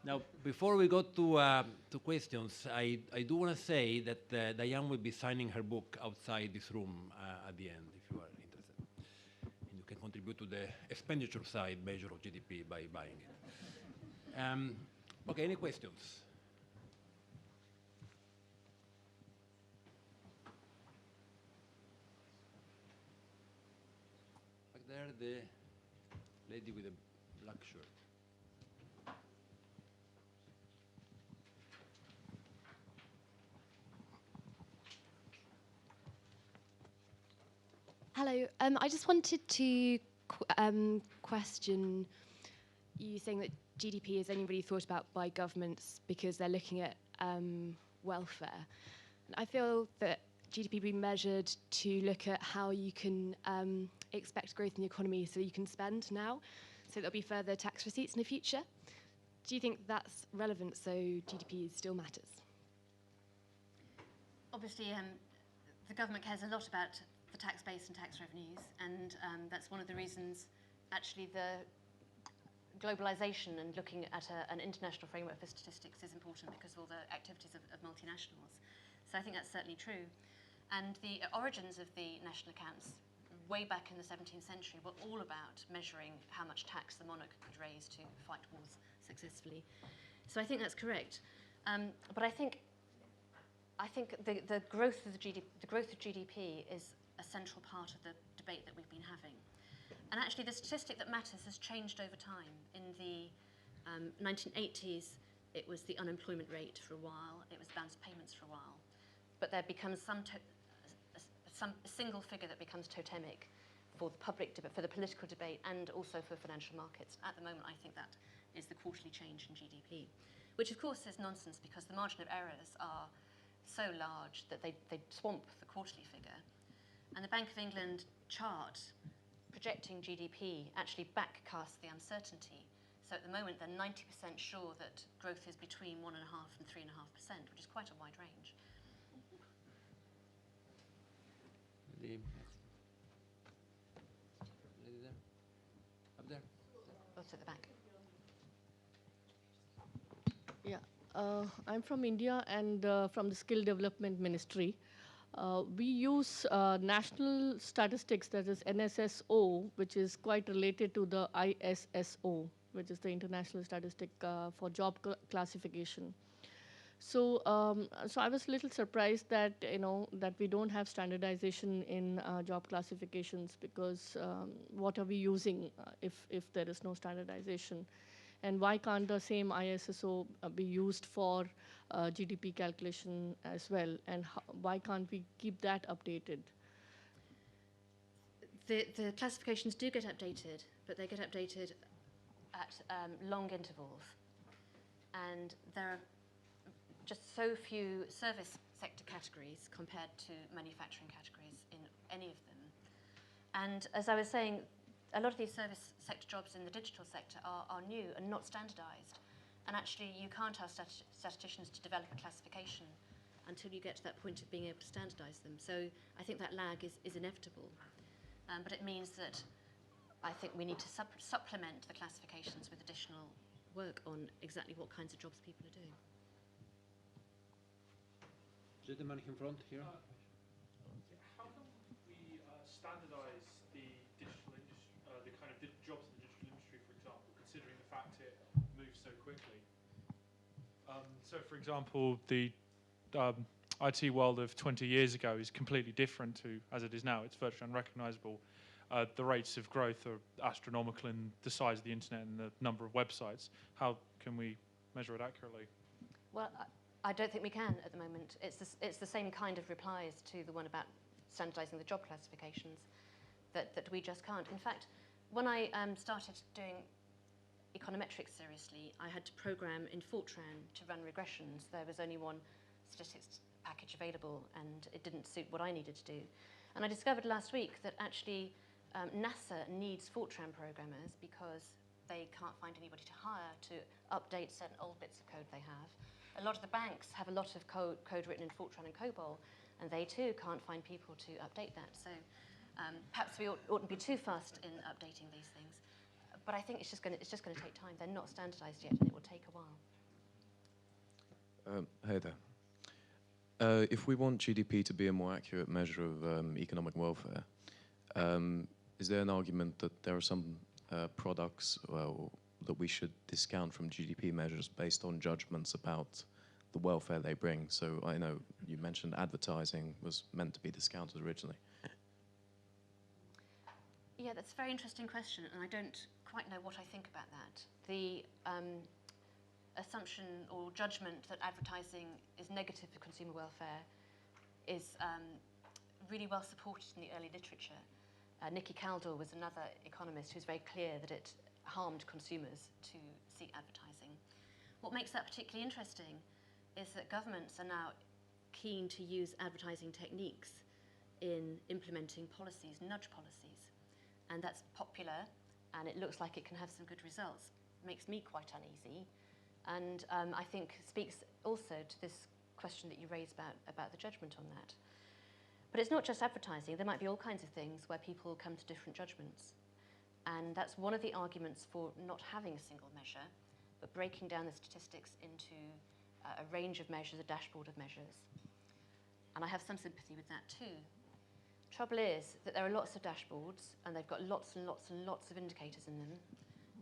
Now, before we go to questions, I do want to say that Diane will be signing her book outside this room at the end, if you are interested. And you can contribute to the expenditure side measure of GDP by buying it. Okay, any questions? Back there, the lady with the black shirt. Hello. I just wanted to question you saying that GDP is only really thought about by governments because they're looking at welfare. And I feel that GDP be measured to look at how you can expect growth in the economy so you can spend now, so there'll be further tax receipts in the future. Do you think that's relevant so GDP still matters? Obviously, the government cares a lot about the tax base and tax revenues, and that's one of the reasons actually the globalization and looking at an international framework for statistics is important, because of all the activities of multinationals. So I think that's certainly true. And the origins of the national accounts way back in the 17th century were all about measuring how much tax the monarch could raise to fight wars successfully. So I think that's correct. But I think the growth of GDP is a central part of the debate that we've been having. And actually, the statistic that matters has changed over time. In the 1980s, it was the unemployment rate for a while. It was balance payments for a while. But there becomes some single figure that becomes totemic for the public debate, for the political debate, and also for financial markets. At the moment, I think that is the quarterly change in GDP, which of course is nonsense, because the margin of errors are so large that they swamp the quarterly figure. And the Bank of England chart projecting GDP actually backcasts the uncertainty. So at the moment, they're 90% sure that growth is between 1.5% and 3.5%, which is quite a wide range. Lady there? Up there? That's at the back. Yeah, I'm from India and from the Skill Development Ministry. We use national statistics, that is NSSO, which is quite related to the ISSO, which is the International Statistic for Job Classification. So, so I was a little surprised that that we don't have standardization in job classifications, because what are we using if there is no standardization? And why can't the same ISSO be used for GDP calculation as well? And why can't we keep that updated? The classifications do get updated, but they get updated at long intervals. And there are just so few service sector categories compared to manufacturing categories in any of them. And as I was saying, a lot of these service sector jobs in the digital sector are new and not standardized. And actually, you can't ask statisticians to develop a classification until you get to that point of being able to standardize them. So I think that lag is inevitable. But it means that I think we need to supplement the classifications with additional work on exactly what kinds of jobs people are doing. Gentleman in front here. How can we standardize the digital industry, the kind of jobs in the digital industry, for example, considering the fact it moves so quickly? So, for example, the IT world of 20 years ago is completely different to as it is now. It's virtually unrecognizable. The rates of growth are astronomical in the size of the internet and the number of websites. How can we measure it accurately? Well, I don't think we can at the moment. It's the same kind of replies to the one about standardizing the job classifications that we just can't. In fact, when I started doing econometrics seriously, I had to program in Fortran to run regressions. There was only one statistics package available, and it didn't suit what I needed to do. And I discovered last week that actually NASA needs Fortran programmers because they can't find anybody to hire to update certain old bits of code they have. A lot of the banks have a lot of code written in Fortran and COBOL, and they too can't find people to update that. So perhaps we oughtn't be too fast in updating these things. But I think it's just going to take time. They're not standardized yet, and it will take a while. Hey there. If we want GDP to be a more accurate measure of economic welfare, is there an argument that there are some products that we should discount from GDP measures based on judgments about the welfare they bring? So I know you mentioned advertising was meant to be discounted originally. Yeah, that's a very interesting question, and I don't quite know what I think about that. The assumption or judgment that advertising is negative for consumer welfare is really well supported in the early literature. Nikki Kaldor was another economist who was very clear that it harmed consumers to see advertising. What makes that particularly interesting is that governments are now keen to use advertising techniques in implementing policies, nudge policies. And that's popular, and it looks like it can have some good results. It makes me quite uneasy. And I think speaks also to this question that you raised about the judgment on that. But it's not just advertising. There might be all kinds of things where people come to different judgments. And that's one of the arguments for not having a single measure, but breaking down the statistics into a range of measures, a dashboard of measures. And I have some sympathy with that too. Trouble is that there are lots of dashboards, and they've got lots and lots and lots of indicators in them,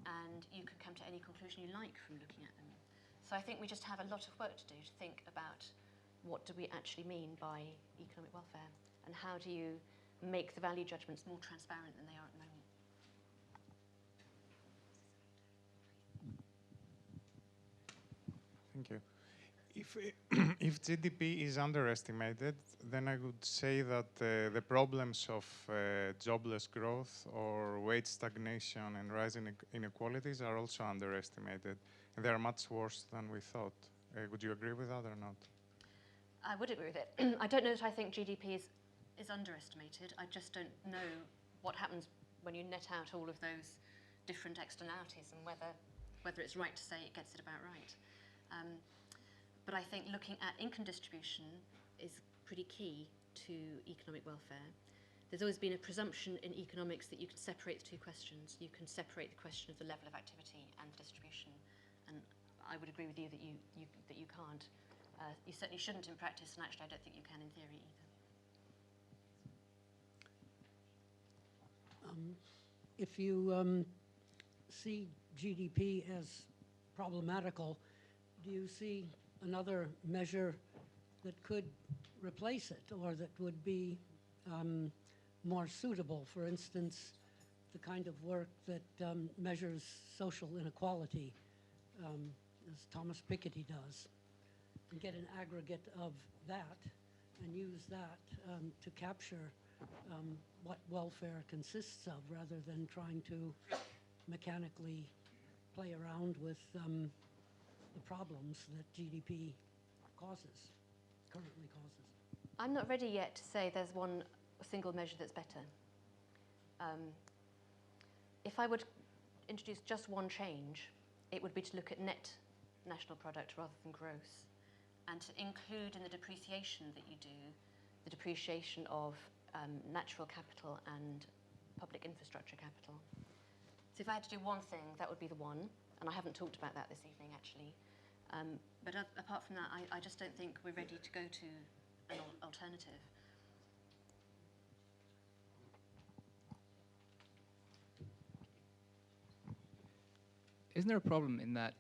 and you can come to any conclusion you like from looking at them. So I think we just have a lot of work to do to think about what do we actually mean by economic welfare, and how do you make the value judgments more transparent than they are at the moment. Thank you. If GDP is underestimated, then I would say that the problems of jobless growth or wage stagnation and rising inequalities are also underestimated, and they are much worse than we thought. Would you agree with that or not? I would agree with it. I don't know that I think GDP is underestimated. I just don't know what happens when you net out all of those different externalities and whether it's right to say it gets it about right. But I think looking at income distribution is pretty key to economic welfare. There's always been a presumption in economics that you can separate the two questions. You can separate the question of the level of activity and the distribution. And I would agree with you that you can't. You certainly shouldn't in practice, and actually I don't think you can in theory either. If you see GDP as problematical, do you see another measure that could replace it, or that would be more suitable? For instance, the kind of work that measures social inequality, as Thomas Piketty does, and get an aggregate of that and use that to capture what welfare consists of, rather than trying to mechanically play around with the problems that GDP currently causes. I'm not ready yet to say there's one single measure that's better. If I would introduce just one change, it would be to look at net national product rather than gross, and to include in the depreciation that you do the depreciation of natural capital and public infrastructure capital. So if I had to do one thing, that would be the one, and I haven't talked about that this evening actually. But apart from that, I just don't think we're ready to go to an alternative. Isn't there a problem in that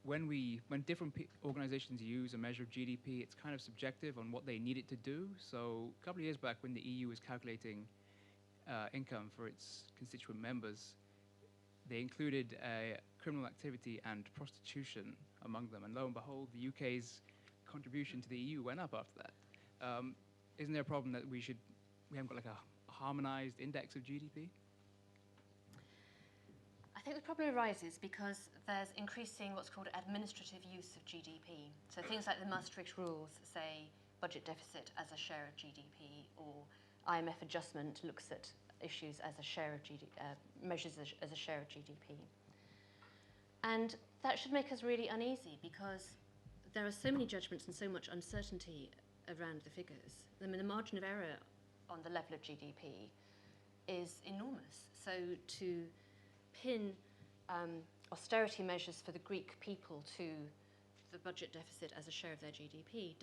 when different organizations use a measure of GDP, it's kind of subjective on what they need it to do? So a couple of years back, when the EU was calculating income for its constituent members, they included criminal activity and prostitution among them, and lo and behold, the UK's contribution to the EU went up after that. Isn't there a problem that we haven't got like a harmonized index of GDP? I think the problem arises because there's increasing what's called administrative use of GDP. So things like the Maastricht rules say budget deficit as a share of GDP, or IMF adjustment looks at issues as a share of GDP, measures as a share of GDP. And that should make us really uneasy, because there are so many judgments and so much uncertainty around the figures. I mean, the margin of error on the level of GDP is enormous. So to pin austerity measures for the Greek people to the budget deficit as a share of their GDP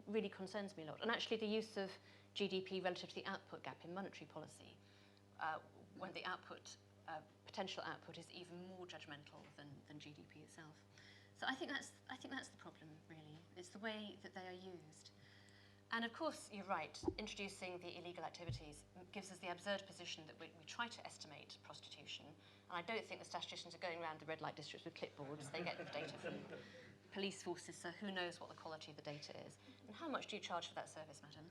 really concerns me a lot. And actually the use of GDP relative to the output gap in monetary policy, when the potential output is even more judgmental than GDP itself. So I think that's the problem, really. It's the way that they are used. And of course, you're right, introducing the illegal activities gives us the absurd position that we try to estimate prostitution. And I don't think the statisticians are going around the red light districts with clipboards. They get the data from police forces, so who knows what the quality of the data is. And how much do you charge for that service, madam?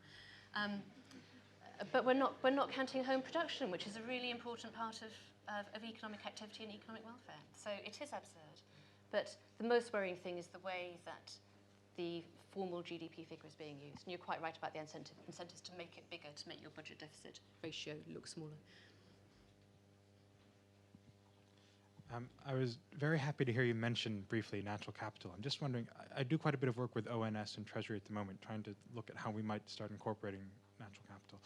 But we're not counting home production, which is a really important part of economic activity and economic welfare. So it is absurd. But the most worrying thing is the way that the formal GDP figure is being used. And you're quite right about the incentives to make it bigger, to make your budget deficit ratio look smaller. I was very happy to hear you mention briefly natural capital. I'm just wondering, I do quite a bit of work with ONS and Treasury at the moment, trying to look at how we might start incorporating natural capital.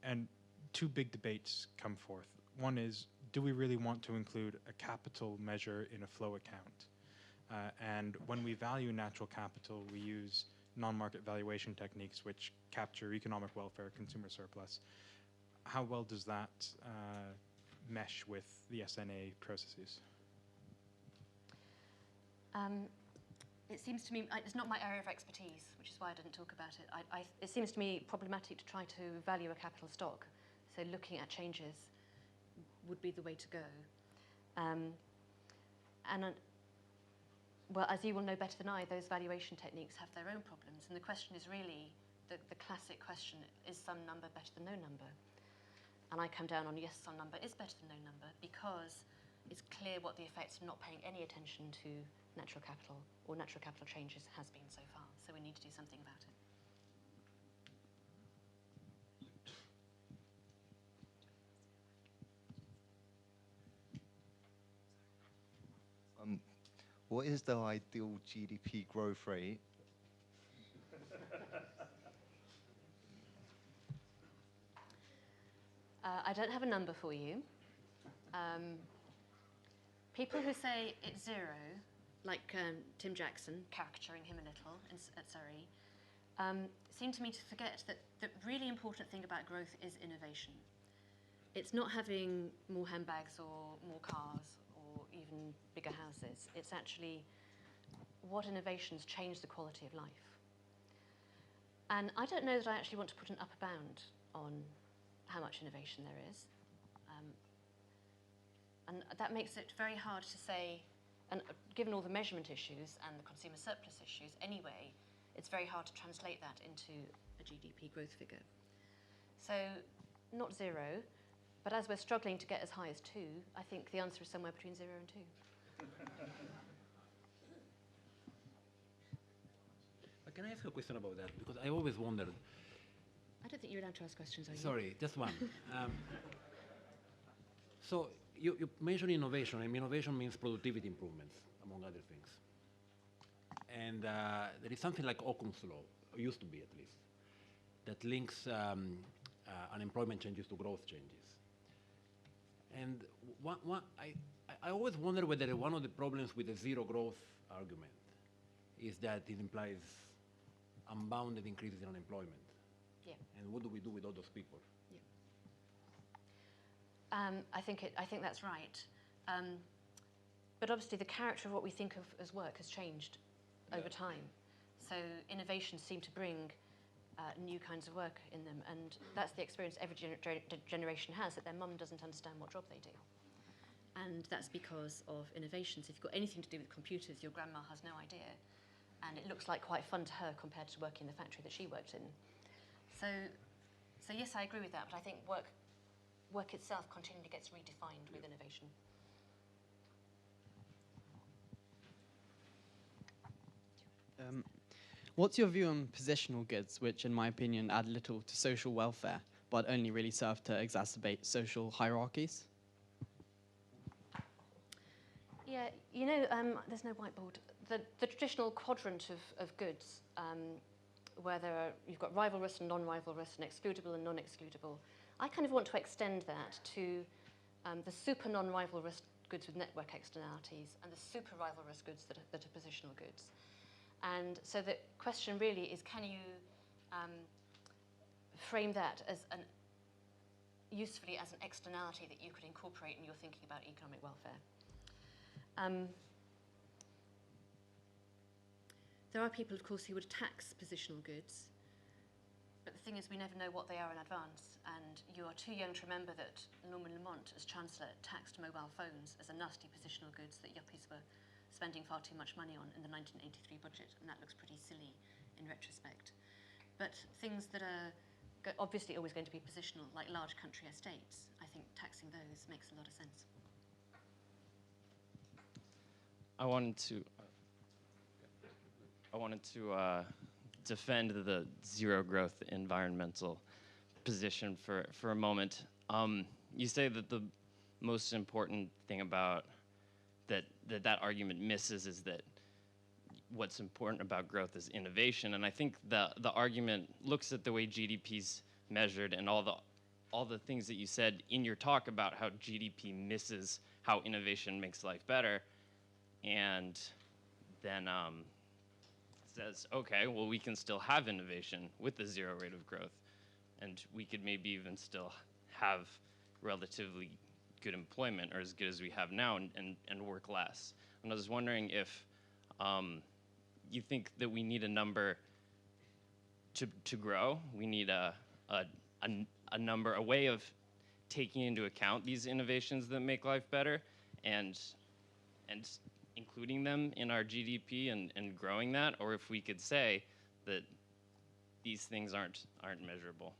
And two big debates come forth. One is, do we really want to include a capital measure in a flow account? And when we value natural capital, we use non-market valuation techniques which capture economic welfare, consumer surplus. How well does that mesh with the SNA processes? It seems to me, it's not my area of expertise, which is why I didn't talk about it. It seems to me problematic to try to value a capital stock. So looking at changes would be the way to go. Well, as you will know better than I, those valuation techniques have their own problems. And the question is really the classic question, is some number better than no number? And I come down on, yes, some number is better than no number, because it's clear what the effects of not paying any attention to natural capital or natural capital changes has been so far. So we need to do something about it. What is the ideal GDP growth rate? I don't have a number for you. People who say it's zero, like Tim Jackson, caricaturing him a little at Surrey, seem to me to forget that the really important thing about growth is innovation. It's not having more handbags or more cars or even bigger houses. It's actually what innovations change the quality of life. And I don't know that I actually want to put an upper bound on how much innovation there is. And that makes it very hard to say, and given all the measurement issues and the consumer surplus issues anyway, it's very hard to translate that into a GDP growth figure. So not zero, but as we're struggling to get as high as 2, I think the answer is somewhere between 0 and 2. But can I ask a question about that? Because I always wondered. I don't think you're allowed to ask questions, are you? Sorry, just one. So you mentioned innovation, and innovation means productivity improvements, among other things. And there is something like Occam's law, or used to be at least, that links unemployment changes to growth changes. And I always wonder whether one of the problems with the zero growth argument is that it implies unbounded increases in unemployment. Yeah. And what do we do with all those people? I think that's right. But obviously the character of what we think of as work has changed over time. So innovations seem to bring new kinds of work in them, and that's the experience every generation has, that their mum doesn't understand what job they do. And that's because of innovations. If you've got anything to do with computers, your grandma has no idea. And it looks like quite fun to her compared to working in the factory that she worked in. So yes, I agree with that, but I think work itself continually gets redefined with innovation. What's your view on positional goods, which in my opinion add little to social welfare, but only really serve to exacerbate social hierarchies? Yeah, you know, there's no whiteboard. The traditional quadrant of goods, where you've got rivalrous and non-rivalrous and excludable and non-excludable, I kind of want to extend that to the super non-rivalrous goods with network externalities and the super rivalrous goods that are positional goods. And so the question really is, can you frame that as usefully as an externality that you could incorporate in your thinking about economic welfare? There are people, of course, who would tax positional goods, but the thing is we never know what they are in advance, and you are too young to remember that Norman Lamont, as Chancellor, taxed mobile phones as a nasty positional goods that yuppies were spending far too much money on in the 1983 budget, and that looks pretty silly in retrospect. But things that are obviously always going to be positional, like large country estates, I think taxing those makes a lot of sense. I wanted to defend the zero growth environmental position for a moment. You say that the most important thing about that argument misses is that what's important about growth is innovation, and I think the argument looks at the way GDP's measured and all the things that you said in your talk about how GDP misses how innovation makes life better, and then says, okay, well, we can still have innovation with the zero rate of growth, and we could maybe even still have relatively good employment, or as good as we have now, and work less. And I was wondering if you think that we need a number to grow. We need a number, a way of taking into account these innovations that make life better, and including them in our GDP and growing that, or if we could say that these things aren't measurable.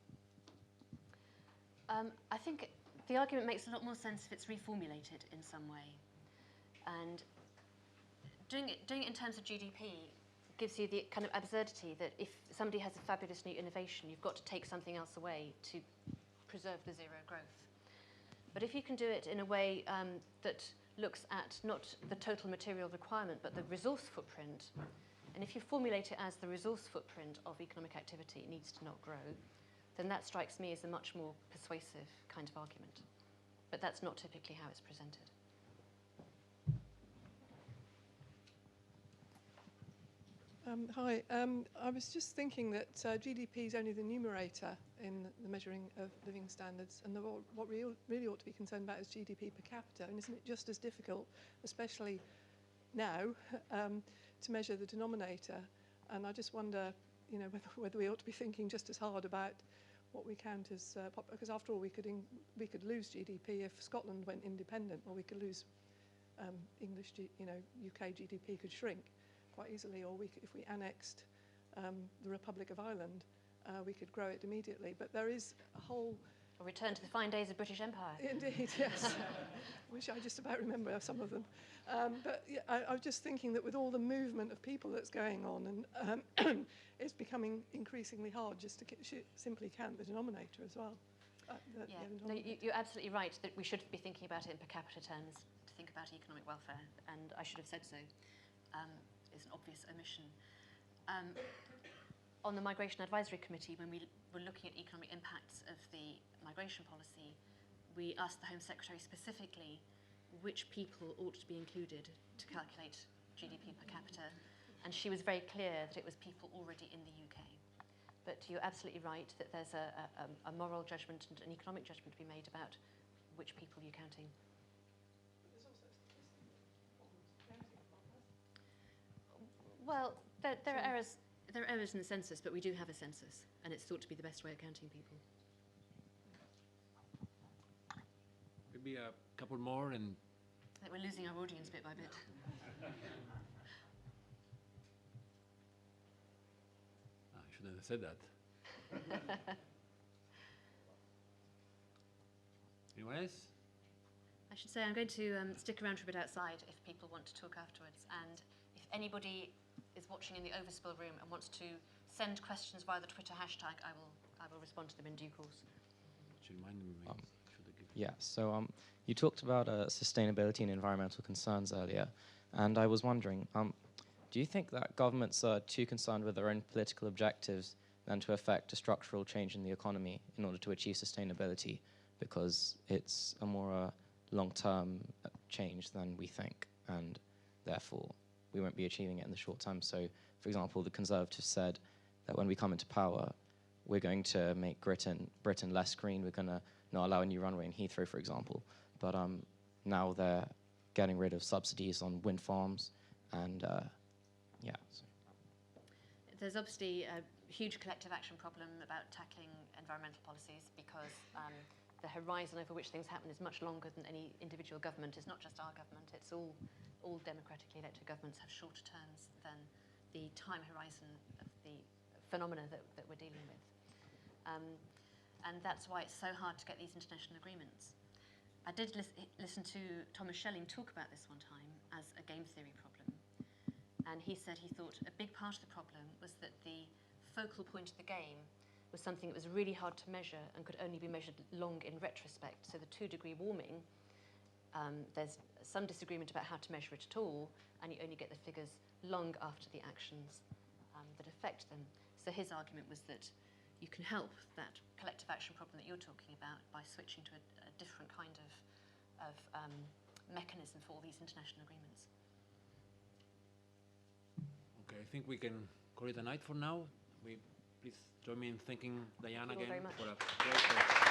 I think the argument makes a lot more sense if it's reformulated in some way. And doing it in terms of GDP gives you the kind of absurdity that if somebody has a fabulous new innovation, you've got to take something else away to preserve the zero growth. But if you can do it in a way that looks at not the total material requirement, but the resource footprint, and if you formulate it as the resource footprint of economic activity needs to not grow, then that strikes me as a much more persuasive kind of argument. But that's not typically how it's presented. Hi. I was just thinking that GDP is only the numerator in the measuring of living standards, and what we really ought to be concerned about is GDP per capita. And isn't it just as difficult, especially now, to measure the denominator? And I just wonder, you know, whether we ought to be thinking just as hard about what we count as because after all, we could lose GDP if Scotland went independent, or we could lose UK GDP could shrink quite easily, or if we annexed the Republic of Ireland, we could grow it immediately. But there is a whole... A return to the fine days of British Empire. Indeed, yes. Wish I just about remember some of them. But yeah, I was just thinking that with all the movement of people that's going on, and it's becoming increasingly hard just to simply count the denominator as well. No, you're absolutely right that we should be thinking about it in per capita terms to think about economic welfare, and I should have said so. It's an obvious omission. On the Migration Advisory Committee, when we were looking at economic impacts of the migration policy, we asked the Home Secretary specifically which people ought to be included to calculate GDP per capita, and she was very clear that it was people already in the UK. But you're absolutely right that there's a moral judgment and an economic judgment to be made about which people you're counting. Well, there are errors. There are errors in the census, but we do have a census, and it's thought to be the best way of counting people. Maybe a couple more, and I think we're losing our audience bit by bit. I shouldn't have said that. Anyone else? I should say I'm going to stick around for a bit outside if people want to talk afterwards, and if anybody is watching in the overspill room and wants to send questions via the Twitter hashtag, I will respond to them in due course. Should remind me, yeah, so you talked about sustainability and environmental concerns earlier, and I was wondering, do you think that governments are too concerned with their own political objectives than to affect a structural change in the economy in order to achieve sustainability, because it's a more long-term change than we think, and therefore we won't be achieving it in the short term? So, for example, the Conservatives said that when we come into power, we're going to make Britain less green. We're going to not allow a new runway in Heathrow, for example. But now they're getting rid of subsidies on wind farms, and yeah. So. There's obviously a huge collective action problem about tackling environmental policies because the horizon over which things happen is much longer than any individual government. It's not just our government, it's all democratically elected governments have shorter terms than the time horizon of the phenomena that we're dealing with. And that's why it's so hard to get these international agreements. I did listen to Thomas Schelling talk about this one time as a game theory problem. And he said he thought a big part of the problem was that the focal point of the game was something that was really hard to measure and could only be measured long in retrospect. So the 2-degree warming, there's some disagreement about how to measure it at all, and you only get the figures long after the actions that affect them. So his argument was that you can help that collective action problem that you're talking about by switching to a different kind of mechanism for all these international agreements. Okay, I think we can call it a night for now. Please join me in thanking Diane again for a great talk.